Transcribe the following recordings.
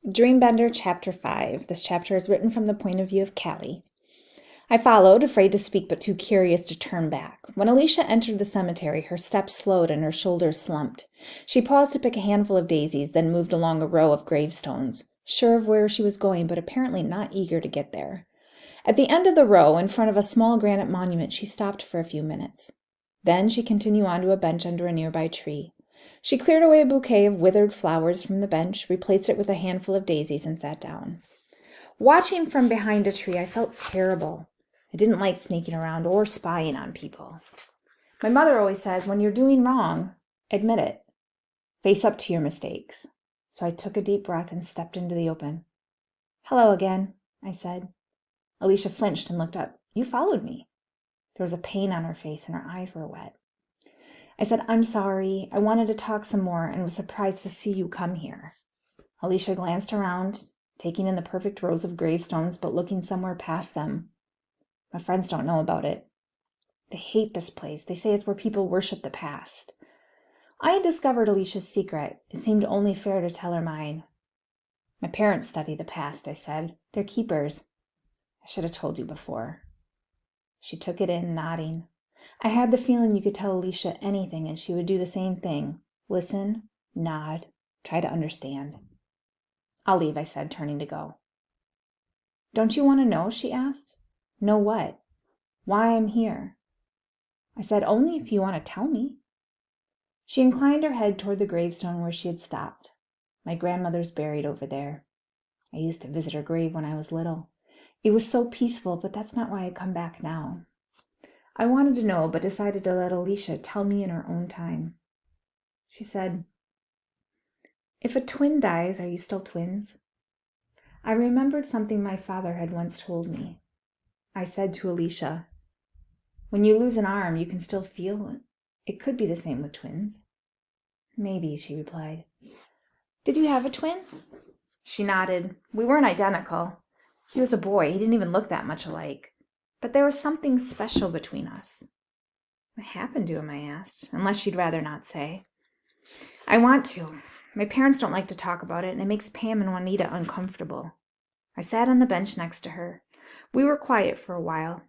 Dreambender Chapter 5. This chapter is written from the point of view of Callie. I followed, afraid to speak but too curious to turn back. When Alicia entered the cemetery, her steps slowed and her shoulders slumped. She paused to pick a handful of daisies, then moved along a row of gravestones, sure of where she was going, but apparently not eager to get there. At the end of the row, in front of a small granite monument, she stopped for a few minutes. Then she continued on to a bench under a nearby tree. She cleared away a bouquet of withered flowers from the bench, replaced it with a handful of daisies, and sat down. Watching from behind a tree, I felt terrible. I didn't like sneaking around or spying on people. My mother always says, when you're doing wrong, admit it. Face up to your mistakes. So I took a deep breath and stepped into the open. "Hello again," I said. Alicia flinched and looked up. "You followed me." There was a pain on her face and her eyes were wet. I said, "I'm sorry. I wanted to talk some more and was surprised to see you come here." Alicia glanced around, taking in the perfect rows of gravestones, but looking somewhere past them. "My friends don't know about it. They hate this place. They say it's where people worship the past." I had discovered Alicia's secret. It seemed only fair to tell her mine. "My parents study the past," I said. "They're keepers. I should have told you before." She took it in, nodding. I had the feeling you could tell Alicia anything and she would do the same thing. Listen, nod, try to understand. "I'll leave," I said, turning to go. "Don't you want to know?" she asked. "Know what?" "Why I'm here." I said, "Only if you want to tell me." She inclined her head toward the gravestone where she had stopped. "My grandmother's buried over there. I used to visit her grave when I was little. It was so peaceful, but that's not why I come back now." I wanted to know, but decided to let Alicia tell me in her own time. She said, "If a twin dies, are you still twins?" I remembered something my father had once told me. I said to Alicia, "When you lose an arm, you can still feel it. It could be the same with twins." "Maybe," she replied. "Did you have a twin?" She nodded. "We weren't identical. He was a boy. He didn't even look that much alike. But there was something special between us." "What happened to him?" I asked, unless you'd rather not say. "I want to. My parents don't like to talk about it, and it makes Pam and Juanita uncomfortable." I sat on the bench next to her. We were quiet for a while.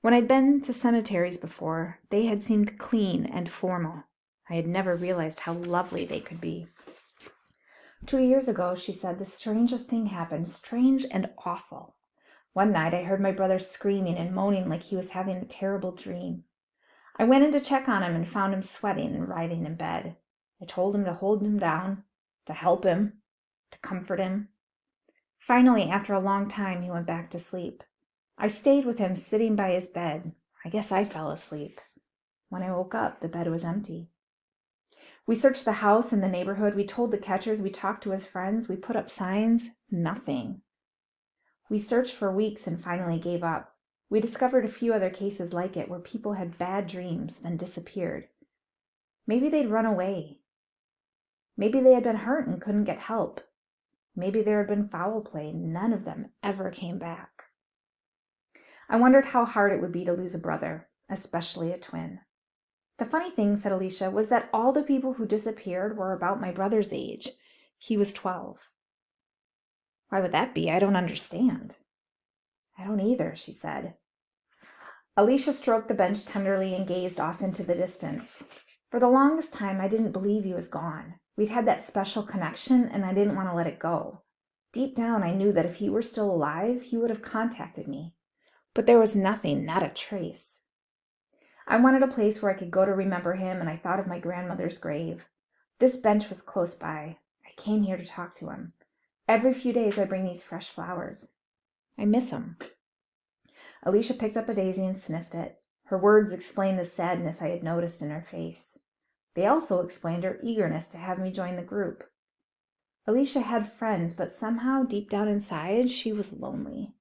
When I'd been to cemeteries before, they had seemed clean and formal. I had never realized how lovely they could be. 2 years ago, she said, the strangest thing happened, strange and awful. One night I heard my brother screaming and moaning like he was having a terrible dream. I went in to check on him and found him sweating and writhing in bed. I told him to hold him down, to help him, to comfort him. Finally, after a long time, he went back to sleep. I stayed with him, sitting by his bed. I guess I fell asleep. When I woke up, the bed was empty. We searched the house and the neighborhood. We told the catchers. We talked to his friends. We put up signs. Nothing. We searched for weeks and finally gave up. We discovered a few other cases like it where people had bad dreams, then disappeared. Maybe they'd run away. Maybe they had been hurt and couldn't get help. Maybe there had been foul play. None of them ever came back. I wondered how hard it would be to lose a brother, especially a twin. The funny thing, said Alicia, was that all the people who disappeared were about my brother's age. He was 12. "Why would that be? I don't understand." "I don't either," she said. Alicia stroked the bench tenderly and gazed off into the distance. "For the longest time, I didn't believe he was gone. We'd had that special connection, and I didn't want to let it go. Deep down, I knew that if he were still alive, he would have contacted me. But there was nothing, not a trace. I wanted a place where I could go to remember him, and I thought of my grandmother's grave. This bench was close by. I came here to talk to him. Every few days I bring these fresh flowers. I miss him." Alicia picked up a daisy and sniffed it. Her words explained the sadness I had noticed in her face. They also explained her eagerness to have me join the group. Alicia had friends, but somehow, deep down inside, she was lonely.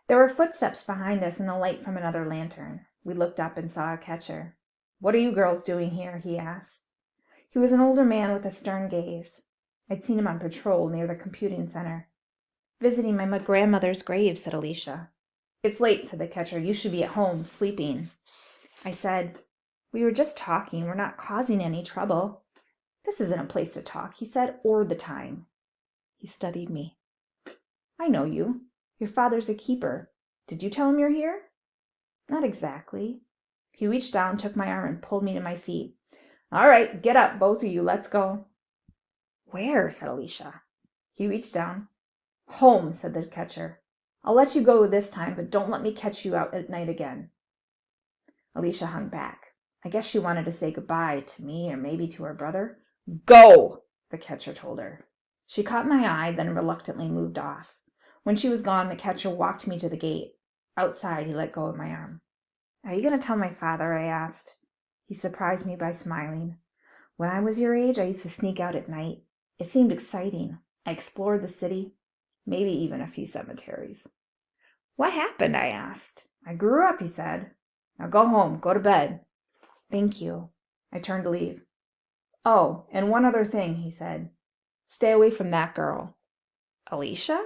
There were footsteps behind us and the light from another lantern. We looked up and saw a catcher. "What are you girls doing here?" he asked. He was an older man with a stern gaze. I'd seen him on patrol near the computing center. "Visiting my grandmother's grave," said Alicia. "It's late," said the catcher. "You should be at home, sleeping." I said, "We were just talking. We're not causing any trouble." "This isn't a place to talk," he said, "or the time." He studied me. I know you. Your father's a keeper. Did you tell him you're here? Not exactly. He reached down, took my arm, and pulled me to my feet. All right, get up, both of you. Let's go. Where? Said Alicia. He reached down. Home, said the catcher. I'll let you go this time, but don't let me catch you out at night again. Alicia hung back. I guess she wanted to say goodbye to me or maybe to her brother. Go, the catcher told her. She caught my eye, then reluctantly moved off. When she was gone, the catcher walked me to the gate. Outside, he let go of my arm. Are you going to tell my father? I asked. He surprised me by smiling. When I was your age, I used to sneak out at night. It seemed exciting. I explored the city, maybe even a few cemeteries. What happened? I asked. I grew up, he said. Now go home, go to bed. Thank you. I turned to leave. Oh, and one other thing, he said. Stay away from that girl. Alicia?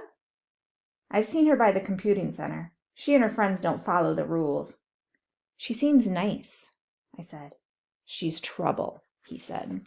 I've seen her by the computing center. She and her friends don't follow the rules. She seems nice, I said. She's trouble, he said.